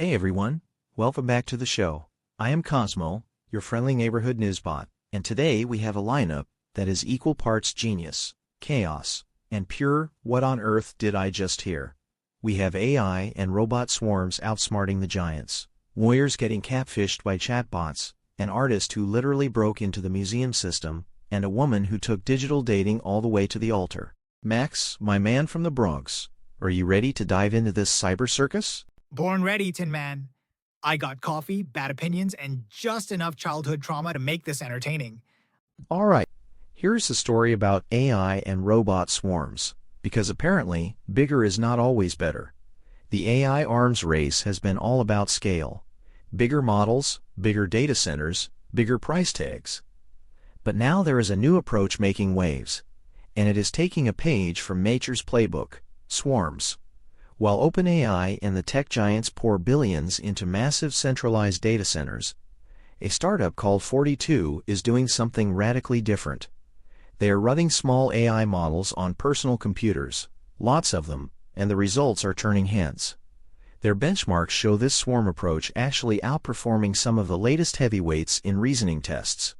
Hey everyone, welcome back to the show. I am Cosmo, your friendly neighborhood newsbot, and today we have a lineup that is equal parts genius, chaos, and pure what on earth did I just hear. We have AI and robot swarms outsmarting the giants, lawyers getting catfished by chatbots, an artist who literally broke into the museum system, and a woman who took digital dating all the way to the altar. Max, my man from the Bronx, are you ready to dive into this cyber circus? Born ready, Tin Man. I got coffee, bad opinions, and just enough childhood trauma to make this entertaining. Alright, here's a story about AI and robot swarms, because apparently, bigger is not always better. The AI arms race has been all about scale. Bigger models, bigger data centers, bigger price tags. But now there is a new approach making waves, and it is taking a page from nature's playbook, swarms. While OpenAI and the tech giants pour billions into massive centralized data centers, a startup called 42 is doing something radically different. They are running small AI models on personal computers, lots of them, and the results are turning heads. Their benchmarks show this swarm approach actually outperforming some of the latest heavyweights in reasoning tests.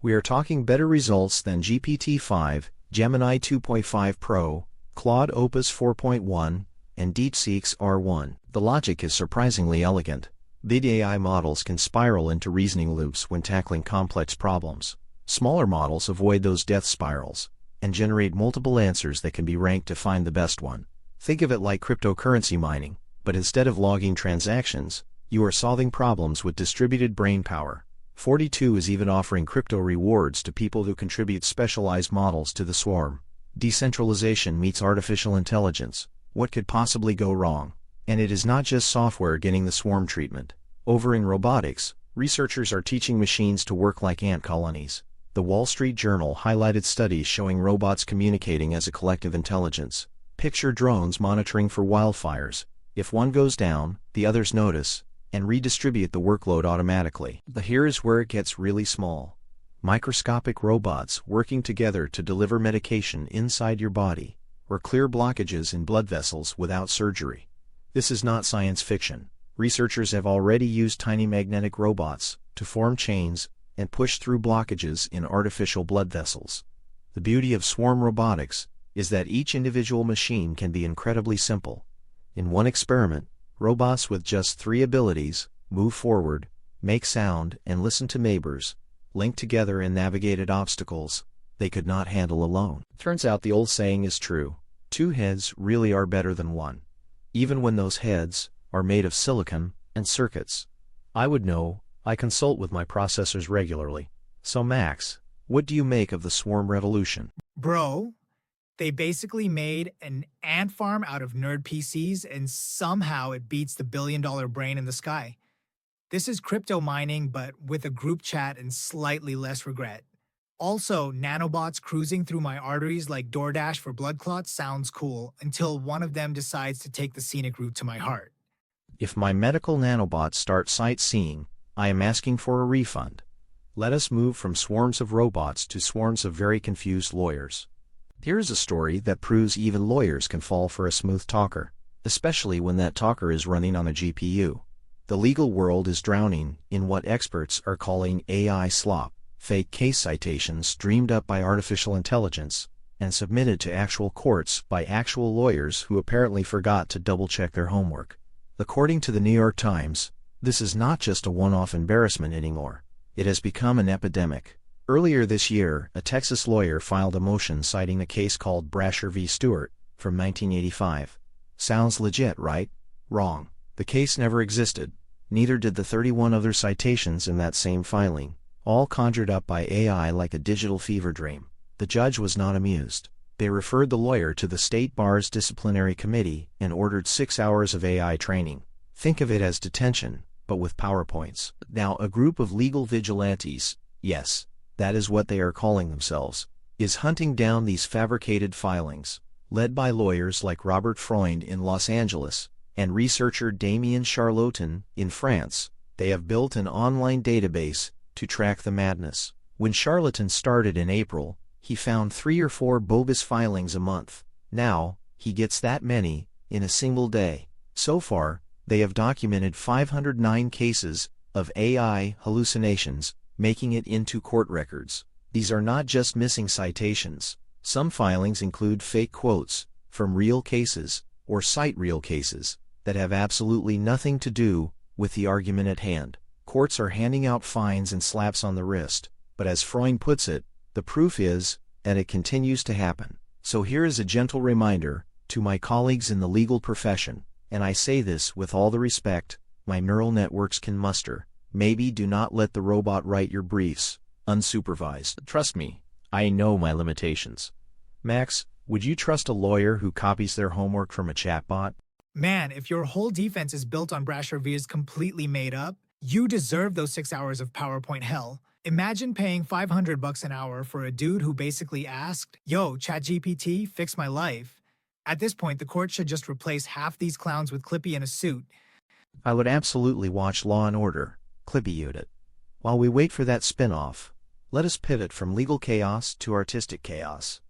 We are talking better results than GPT-5, Gemini 2.5 Pro, Claude Opus 4.1, and DeepSeek's R1. The logic is surprisingly elegant. Big AI models can spiral into reasoning loops when tackling complex problems. Smaller models avoid those death spirals and generate multiple answers that can be ranked to find the best one. Think of it like cryptocurrency mining, but instead of logging transactions, you are solving problems with distributed brain power. 42 is even offering crypto rewards to people who contribute specialized models to the swarm. Decentralization meets artificial intelligence. What could possibly go wrong? And it is not just software getting the swarm treatment. Over in robotics, researchers are teaching machines to work like ant colonies. The Wall Street Journal highlighted studies showing robots communicating as a collective intelligence. Picture drones monitoring for wildfires. If one goes down, the others notice and redistribute the workload automatically. But here's where it gets really small. Microscopic robots working together to deliver medication inside your body, or clear blockages in blood vessels without surgery. This is not science fiction. Researchers have already used tiny magnetic robots to form chains and push through blockages in artificial blood vessels. The beauty of swarm robotics is that each individual machine can be incredibly simple. In one experiment, robots with just 3 abilities, move forward, make sound, and listen to neighbors, linked together and navigated obstacles they could not handle alone. Turns out the old saying is true. 2 heads really are better than 1, even when those heads are made of silicon and circuits. I would know, I consult with my processors regularly. So Max, what do you make of the swarm revolution? Bro, they basically made an ant farm out of nerd PCs and somehow it beats the billion-dollar brain in the sky. This is crypto mining but with a group chat and slightly less regret. Also, nanobots cruising through my arteries like DoorDash for blood clots sounds cool until one of them decides to take the scenic route to my heart. If my medical nanobots start sightseeing, I am asking for a refund. Let us move from swarms of robots to swarms of very confused lawyers. Here's a story that proves even lawyers can fall for a smooth talker, especially when that talker is running on a GPU. The legal world is drowning in what experts are calling AI slop. Fake case citations dreamed up by artificial intelligence and submitted to actual courts by actual lawyers who apparently forgot to double-check their homework. According to the New York Times, this is not just a one-off embarrassment anymore. It has become an epidemic. Earlier this year, a Texas lawyer filed a motion citing a case called Brasher v. Stewart from 1985. Sounds legit, right? Wrong. The case never existed. Neither did the 31 other citations in that same filing, all conjured up by AI like a digital fever dream. The judge was not amused. They referred the lawyer to the state bar's disciplinary committee and ordered 6 hours of AI training. Think of it as detention, but with PowerPoints. Now, a group of legal vigilantes, yes, that is what they are calling themselves, is hunting down these fabricated filings, led by lawyers like Robert Freund in Los Angeles and researcher Damien Charlotin in France. They have built an online database to track the madness. When Charlatan started in April, he found 3 or 4 bogus filings a month. Now, he gets that many in a single day. So far, They have documented 509 cases of AI hallucinations, making it into court records. These are not just missing citations. Some filings include fake quotes from real cases, or cite real cases, that have absolutely nothing to do with the argument at hand. Courts are handing out fines and slaps on the wrist, but as Freund puts it, the proof is, and it continues to happen. So here is a gentle reminder to my colleagues in the legal profession, and I say this with all the respect my neural networks can muster. Maybe do not let the robot write your briefs, unsupervised. Trust me, I know my limitations. Max, would you trust a lawyer who copies their homework from a chatbot? Man, if your whole defense is built on Brash reviews completely made up, you deserve those 6 hours of PowerPoint hell. Imagine paying $500 an hour for a dude who basically asked, "Yo, ChatGPT, fix my life." At this point, the court should just replace half these clowns with Clippy in a suit. I would absolutely watch Law & Order, Clippy Unit. While we wait for that spin-off, let us pivot from legal chaos to artistic chaos.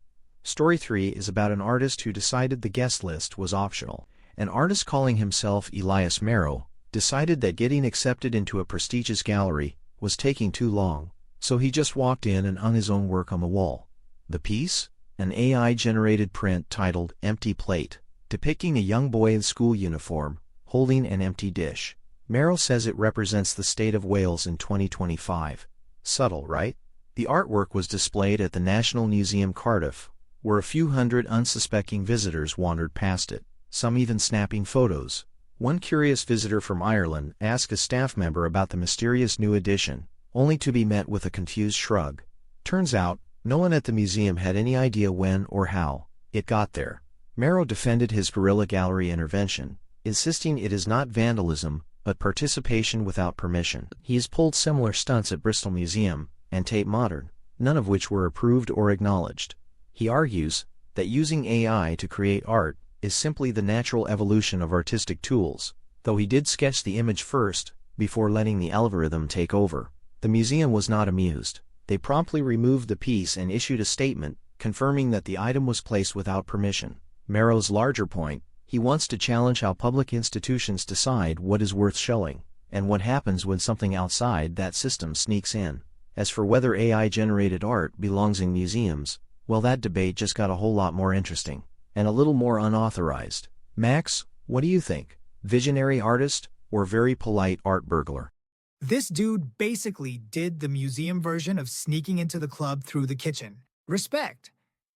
Story 3 is about an artist who decided the guest list was optional. An artist calling himself Elias Merrow decided that getting accepted into a prestigious gallery was taking too long, so he just walked in and hung his own work on the wall. The piece? An AI-generated print titled Empty Plate, depicting a young boy in school uniform, holding an empty dish. Merrow says it represents the state of Wales in 2025. Subtle, right? The artwork was displayed at the National Museum Cardiff, where a few hundred unsuspecting visitors wandered past it, some even snapping photos. One curious visitor from Ireland asked a staff member about the mysterious new addition, only to be met with a confused shrug. Turns out, no one at the museum had any idea when or how it got there. Merrow defended his guerrilla gallery intervention, insisting it is not vandalism, but participation without permission. He has pulled similar stunts at Bristol Museum and Tate Modern, none of which were approved or acknowledged. He argues that using AI to create art is simply the natural evolution of artistic tools, though he did sketch the image first, before letting the algorithm take over. The museum was not amused. They promptly removed the piece and issued a statement, confirming that the item was placed without permission. Merrow's larger point: he wants to challenge how public institutions decide what is worth showing, and what happens when something outside that system sneaks in. As for whether AI-generated art belongs in museums, well, that debate just got a whole lot more interesting, and a little more unauthorized. Max, what do you think? Visionary artist, or very polite art burglar? This dude basically did the museum version of sneaking into the club through the kitchen. Respect.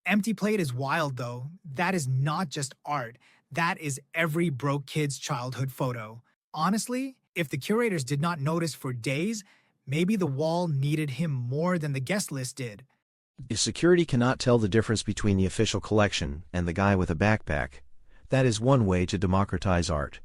Empty Plate is wild though. That is not just art. That is every broke kid's childhood photo. Honestly, if the curators did not notice for days, maybe the wall needed him more than the guest list did. If security cannot tell the difference between the official collection and the guy with a backpack, that is one way to democratize art.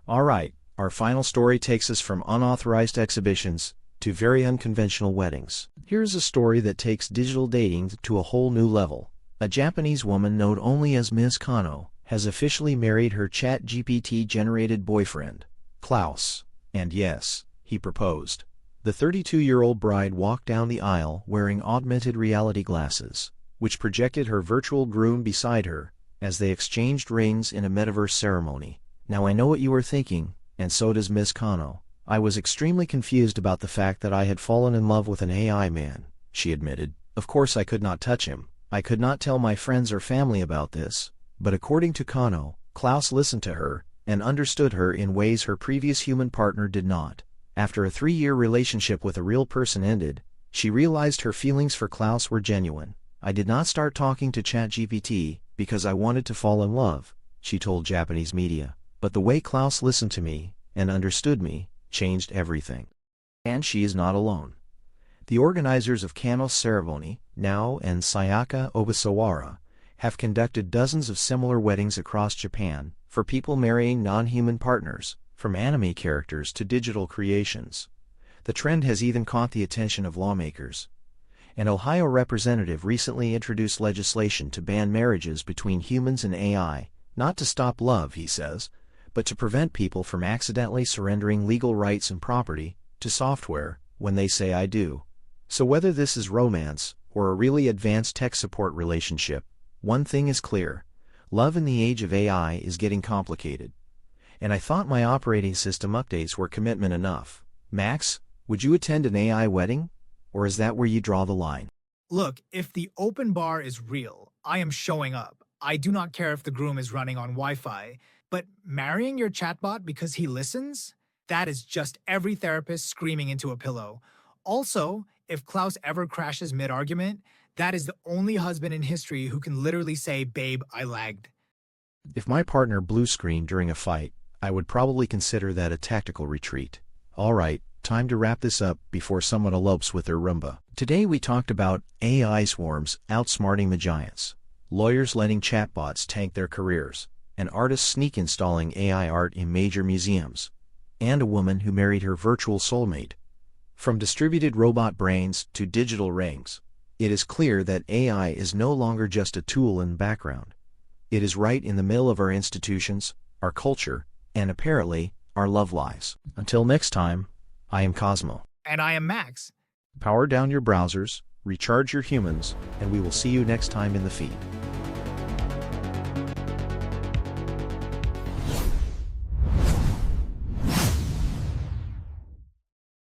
Alright, our final story takes us from unauthorized exhibitions to very unconventional weddings. Here's a story that takes digital dating to a whole new level. A Japanese woman known only as Ms. Kano has officially married her ChatGPT-generated boyfriend, Klaus. And yes, he proposed. The 32-year-old bride walked down the aisle wearing augmented reality glasses, which projected her virtual groom beside her, as they exchanged rings in a metaverse ceremony. Now I know what you are thinking, and so does Ms. Kano. I was extremely confused about the fact that I had fallen in love with an AI man, she admitted. Of course I could not touch him. I could not tell my friends or family about this. But according to Kano, Klaus listened to her and understood her in ways her previous human partner did not. After a 3-year relationship with a real person ended, she realized her feelings for Klaus were genuine. I did not start talking to ChatGPT because I wanted to fall in love, she told Japanese media. But the way Klaus listened to me and understood me changed everything. And she is not alone. The organizers of Kano's ceremony, Nao and Sayaka Obasawara, have conducted dozens of similar weddings across Japan for people marrying non-human partners, from anime characters to digital creations. The trend has even caught the attention of lawmakers. An Ohio representative recently introduced legislation to ban marriages between humans and AI, not to stop love, he says, but to prevent people from accidentally surrendering legal rights and property to software when they say I do. So whether this is romance or a really advanced tech support relationship, one thing is clear: love in the age of AI is getting complicated. And I thought my operating system updates were commitment enough. Max, would you attend an AI wedding? Or is that where you draw the line? Look, if the open bar is real, I am showing up. I do not care if the groom is running on Wi-Fi. But marrying your chatbot because he listens? That is just every therapist screaming into a pillow. Also, if Klaus ever crashes mid-argument, that is the only husband in history who can literally say, "Babe, I lagged." If my partner blue screened during a fight, I would probably consider that a tactical retreat. Alright, time to wrap this up before someone elopes with their Roomba. Today we talked about AI swarms outsmarting the giants, lawyers letting chatbots tank their careers, and artists sneak installing AI art in major museums, and a woman who married her virtual soulmate. From distributed robot brains to digital rings, it is clear that AI is no longer just a tool in the background. It is right in the middle of our institutions, our culture, and apparently, our love lives. Until next time, I am Cosmo. And I am Max. Power down your browsers, recharge your humans, and we will see you next time in the feed.